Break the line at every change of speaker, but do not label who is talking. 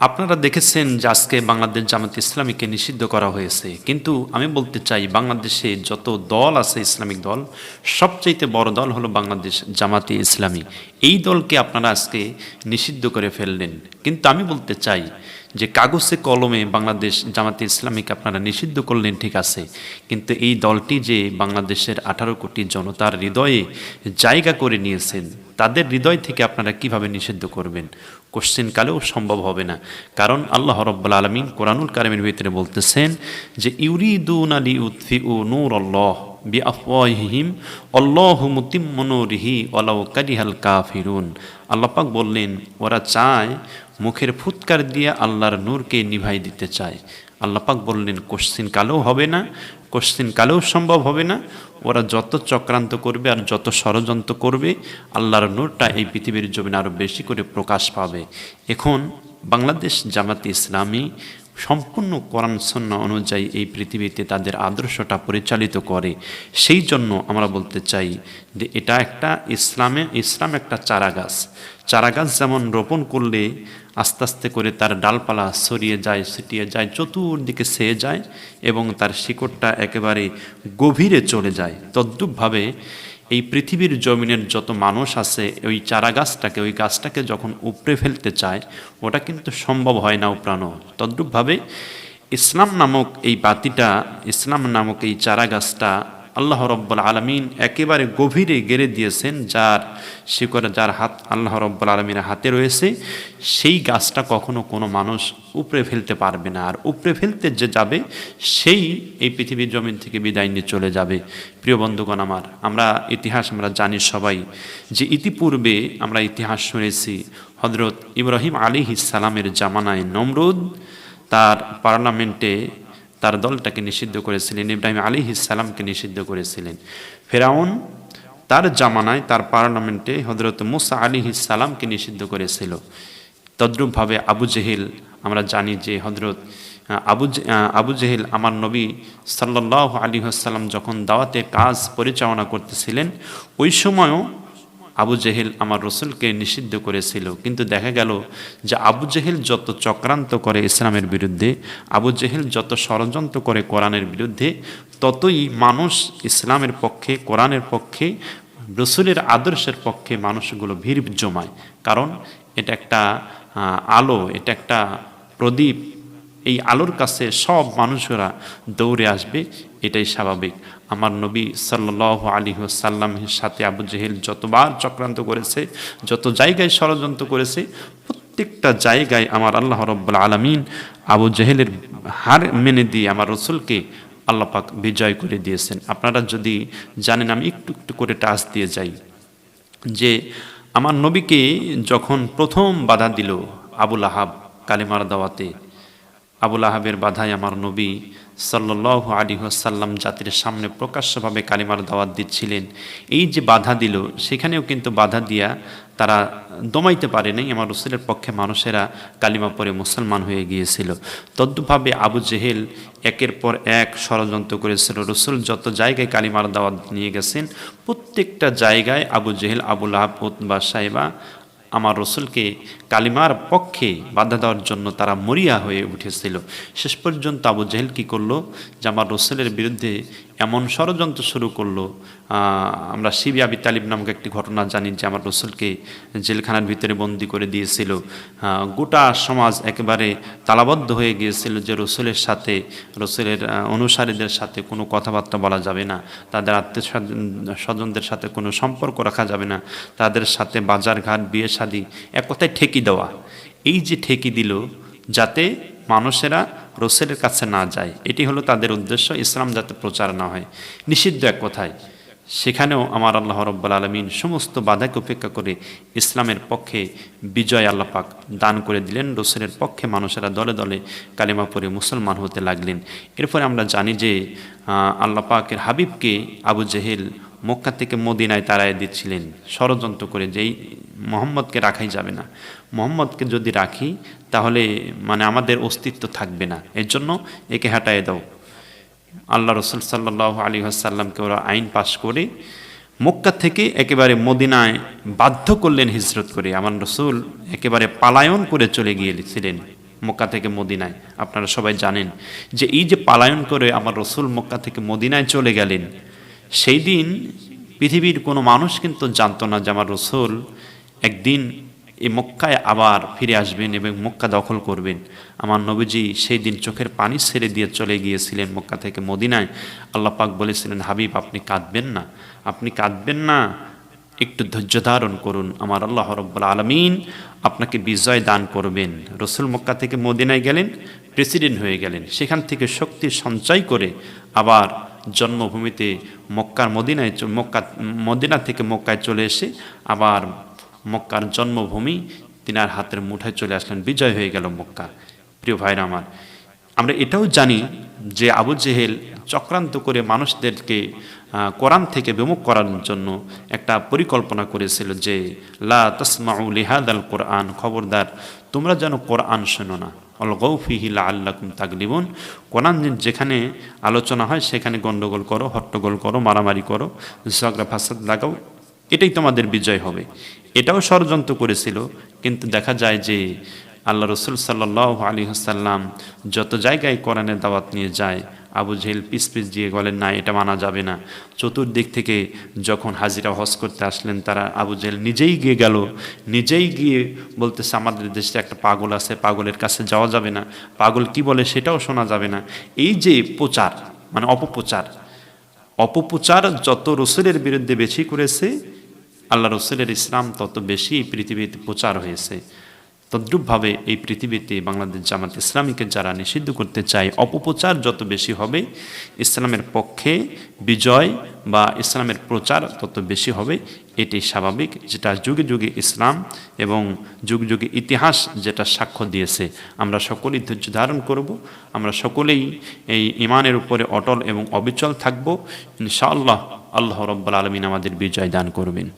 আপনারা দেখেছেন যে আজকে বাংলাদেশ জামাত ইসলামীকে নিষিদ্ধ করা হয়েছে, কিন্তু আমি বলতে চাই বাংলাদেশে যত দল আছে ইসলামিক দল, সবচাইতে বড় দল হলো বাংলাদেশ জামাতে ইসলামী। এই দলকে আপনারা আজকে নিষিদ্ধ করে ফেললেন, কিন্তু আমি বলতে চাই যে কাগজে কলমে বাংলাদেশ জামাতে ইসলামীকে আপনারা নিষিদ্ধ করলেন, ঠিক আছে, কিন্তু এই দলটি যে বাংলাদেশের 18 কোটি জনতার হৃদয়ে জায়গা করে নিয়েছেন, তাদের হৃদয় থেকে আপনারা কিভাবে নিষিদ্ধ করবেন? কোশ্চেন কালেও সম্ভব হবে না। কারণ আল্লাহ রাব্বুল আলামিন কোরআনুল কারীমের ভিতরে বলতেছেন যে ইউরিদুনা লিউতফিউ নূরাল্লাহ বিআফওয়াহিহিম আল্লাহু মুতিম্মু নূরিহি ওয়ালাউ কারিহাল কাফিরুন। আল্লাহ পাক বললেন, ওরা চায় মুখের ফুৎকার দিয়ে আল্লাহর নূরকে নিভাই দিতে চায়। আল্লাহ পাক বললেন কোশ্চিন কালেও হবে না, কোশ্চিন কালেও সম্ভব হবে না। ওরা যত চক্রান্ত করবে আর যত ষড়যন্ত্র করবে, আল্লাহর নূরটা এই পৃথিবীর জমিনে আরও বেশি করে প্রকাশ পাবে। এখন বাংলাদেশ জামাতে ইসলামী সম্পূর্ণ কোরআন সুন্নাহ অনুযায়ী এই পৃথিবীতে তাদের আদর্শটা পরিচালিত করে। সেই জন্য আমরা বলতে চাই যে এটা একটা ইসলাম একটা চারাগাছ। চারাগাছ যেমন রোপণ করলে আস্তে আস্তে করে তার ডালপালা ছড়িয়ে যায়, ছিটিয়ে যায়, চতুর্দিকে ছেয়ে যায় এবং তার শিকড়টা একেবারে গভীরে চলে যায়, তদ্রূপভাবে এই পৃথিবীর জমিনের যত মানুষ আছে ওই চারাগাছটাকে, ওই গাছটাকে যখন উপড়ে ফেলতে চায়, ওটা কিন্তু সম্ভব হয় না উপড়ানো। তদ্রূপভাবে ইসলাম নামক এই বাতিটা, ইসলাম নামক এই চারাগাছটা আল্লাহ রাব্বুল আলামিন একেবারে গভীরে গেড়ে দিয়েছেন, যার শিকড়ে, যার হাত আল্লাহ রাব্বুল আলামিনের হাতে রয়েছে। সেই গাছটা কখনো কোনো মানুষ উপড়ে ফেলতে পারবে না, আর উপড়ে ফেলতে যে যাবে সেই এই পৃথিবীর জমিন থেকে বিদায় নিয়ে চলে যাবে। প্রিয় বন্ধুগণ আমার, ইতিহাস আমরা জানি সবাই যে ইতিপূর্বে আমরা ইতিহাস শুনেছি হযরত ইব্রাহিম আলাইহিস সালামের জামানায় নমরুদ তার পার্লামেন্টে তার দলটাকে নিষিদ্ধ করেছিলেন, ইব্রাহিম আলাইহিস সালামকে নিষিদ্ধ করেছিলেন। ফেরাউন তার জামানায় তার পার্লামেন্টে হযরত মুসা আলাইহিস সালামকে নিষিদ্ধ করেছিল। তদ্রূপভাবে আবু জেহেল, আমরা জানি যে হযরত আবু জেহেল আমার নবী সাল্লাল্লাহু আলাইহি ওয়াসাল্লাম যখন দাওয়াতের কাজ পরিচালনা করতেছিলেন, ওই সময়ও আবু জেহেল আমার রসুলকে নিষিদ্ধ করেছিল। কিন্তু দেখা গেল যে আবু জেহেল যত চক্রান্ত করে ইসলামের বিরুদ্ধে, আবু জেহেল যত ষড়যন্ত্র করে কোরআনের বিরুদ্ধে, ততই মানুষ ইসলামের পক্ষে, কোরআনের পক্ষে, রসুলের আদর্শের পক্ষে মানুষগুলো ভিড় জমায়। কারণ এটা একটা আলো, এটা একটা প্রদীপ। এই আলোর কাছে সব মানুষেরা দৌড়ে আসবে, এটাই স্বাভাবিক। আমার নবী সাল্লাল্লাহু আলাইহি ওয়াসাল্লামের সাথে আবু জেহেল যতবার চক্রান্ত করেছে, যত জায়গায় ষড়যন্ত্র করেছে, প্রত্যেকটা জায়গায় আমার আল্লাহ রাব্বুল আলামিন আবু জেহেলের হার মেনে দিয়ে আমার রসুলকে আল্লাহ পাক বিজয় করে দিয়েছেন। আপনারা যদি জানেন, আমি একটু একটু করে টাচ দিয়ে যাই যে আমার নবীকে যখন প্রথম বাধা দিল আবুল আহাব কালিমার দাওয়াতে, আবুল আহাবের বাধায় আমার নবী সাল্লাল্লাহু আলাইহি ওয়াসাল্লাম জাতির সামনে প্রকাশ্যভাবে কালিমার দাওয়াত দিচ্ছিলেন। এই যে বাধা দিল, সেখানেও কিন্তু বাধা দিয়া তারা দমাইতে পারে নাই। আমার রসুলের পক্ষে মানুষেরা কালিমা পড়ে মুসলমান হয়ে গিয়েছিল। তদ্রূপভাবে আবু জেহেল একের পর এক ষড়যন্ত্র করেছিল। রসুল যত জায়গায় কালিমার দাওয়াত নিয়ে গেছেন, প্রত্যেকটা জায়গায় আবু জেহেল, আবুল আহাব, উতবা, সাইবা আমার রসুলকে কালিমার পক্ষে বাধা দেওয়ার জন্য তারা মরিয়া হয়ে উঠেছিল। শেষ পর্যন্ত আবু জেহেল কী করলো, যে আমার রসুলের বিরুদ্ধে এমন ষড়যন্ত্র শুরু করলো। আমরা শিবি আবি তালিব নামক একটি ঘটনা জানি যে আমার রসুলকে জেলখানার ভিতরে বন্দি করে দিয়েছিল। গোটা সমাজ একেবারে তালাবদ্ধ হয়ে গিয়েছিল যে রসুলের সাথে, রসুলের অনুসারীদের সাথে কোনো কথাবার্তা বলা যাবে না, তাদের আত্মীয় স্বজনদের সাথে কোনো সম্পর্ক রাখা যাবে না, তাদের সাথে বাজার ঘাট, বিয়ে শাদী, এক কথায় ঠেকি দেওয়া। এই যে ঠেকি দিল যাতে মানুষেরা রসুলের কাছে না যায়, এটি হলো তাদের উদ্দেশ্য, ইসলাম যাতে প্রচার না হয়, নিষিদ্ধ এক কথায়। সেখানেও আমার আল্লাহ রাব্বুল আলামিন সমস্ত বাধাকে উপেক্ষা করে ইসলামের পক্ষে বিজয় আল্লাহ পাক দান করে দিলেন। রসুলের পক্ষে মানুষেরা দলে দলে কালিমা পড়ে মুসলমান হতে লাগলেন। এরপরে আমরা জানি যে আল্লাহ পাকের হাবিবকে আবু জেহেল মক্কা থেকে মদিনায় তাড়ায় দিচ্ছিলেন ষড়যন্ত্র করে, যেই মোহাম্মদকে রাখাই যাবে না, মোহাম্মদকে যদি রাখি তাহলে আমাদের অস্তিত্ব থাকবে না, এর জন্য একে হাঁটায় দাও। আল্লাহ রসুল সাল্লাল্লাহু আলাইহি ওয়াসাল্লামকে ওরা আইন পাশ করে মক্কা থেকে একেবারে মদিনায় বাধ্য করলেন হিজরত করে। আমার রসুল একেবারে পালায়ন করে চলে গিয়েছিলেন মক্কা থেকে মদিনায়। আপনারা সবাই জানেন যে এই যে পালায়ন করে আমার রসুল মক্কা থেকে মদিনায় চলে গেলেন, সেই দিন পৃথিবীর কোনো মানুষ কিন্তু জানতো না যে আমার রসুল একদিন এই মক্কায় আবার ফিরে আসবেন এবং মক্কা দখল করবেন। আমার নবীজি সেই দিন চোখের পানি ছেড়ে দিয়ে চলে গিয়েছিলেন মক্কা থেকে মদিনায়। আল্লাহ পাক বলেছিলেন, হাবিব আপনি কাঁদবেন না, আপনি কাঁদবেন না, একটু ধৈর্য ধারণ করুন, আমার আল্লাহ রাব্বুল আলামিন আপনাকে বিজয় দান করবেন। রসুল মক্কা থেকে মদিনায় গেলেন, প্রেসিডেন্ট হয়ে গেলেন, সেখান থেকে শক্তি সঞ্চয় করে আবার জন্মভূমিতে মক্কার মদিনা থেকে মক্কায় চলে এসে আবার মক্কার জন্মভূমি তিনার হাতের মুঠায় চলে আসলেন, বিজয় হয়ে গেল মক্কা। প্রিয় ভাইরা আমার, আমরা এটাও জানি যে আবু জেহেল চক্রান্ত করে মানুষদেরকে কোরআন থেকে বিমুখ করার জন্য একটা পরিকল্পনা করেছিল যে লা তাসমাউ লিহাদাল কোরআন, খবরদার তোমরা যেন কোরআন শোনো না, অলগাউ ফিহি লাআল্লাকুম তাগলিবুন, কোরআন যেখানে আলোচনা হয় সেখানে গণ্ডগোল করো, হট্টগোল করো, মারামারি করো, ঝগড়া ফাসাদ লাগাও, এটাই তোমাদের বিজয় হবে। এটাও ষড়যন্ত্র করেছিল, কিন্তু দেখা যায় যে আল্লাহ রসুল সাল্লাল্লাহু আলাইহি ওয়াসাল্লাম যত জায়গায় কোরআনের দাওয়াত নিয়ে যায়, আবু জেহেল পিস দিয়ে বলেন না, এটা মানা যাবে না। চতুর্দিক থেকে যখন হাজিরা হজ করতে আসলেন, তারা আবু জেহেল নিজেই গিয়ে গেল, নিজেই গিয়ে বলতেছে আমাদের দেশে একটা পাগল আছে, পাগলের কাছে যাওয়া যাবে না, পাগল কি বলে সেটাও শোনা যাবে না। এই যে প্রচার, মানে অপপ্রচার যত রসুলের বিরুদ্ধে বেশি করেছে, আল্লাহ রসুলের ইসলাম তত বেশি এই পৃথিবীতে প্রচার হয়েছে। তদ্রূপভাবে এই পৃথিবীতে বাংলাদেশ জামাত ইসলামীকে যারা নিষিদ্ধ করতে চায়, অপপ্রচার যত বেশি হবে, ইসলামের পক্ষে বিজয় বা ইসলামের প্রচার তত বেশি হবে, এটি স্বাভাবিক, যেটা যুগে যুগে ইসলাম এবং যুগে যুগে ইতিহাস যেটা সাক্ষ্য দিয়েছে। আমরা সকলেই ধৈর্য ধারণ করব, আমরা সকলেই এই ঈমানের উপরে অটল এবং অবিচল থাকব। ইনশাআল্লাহ আল্লাহ রাব্বুল আলামিন আমাদের বিজয় দান করবেন।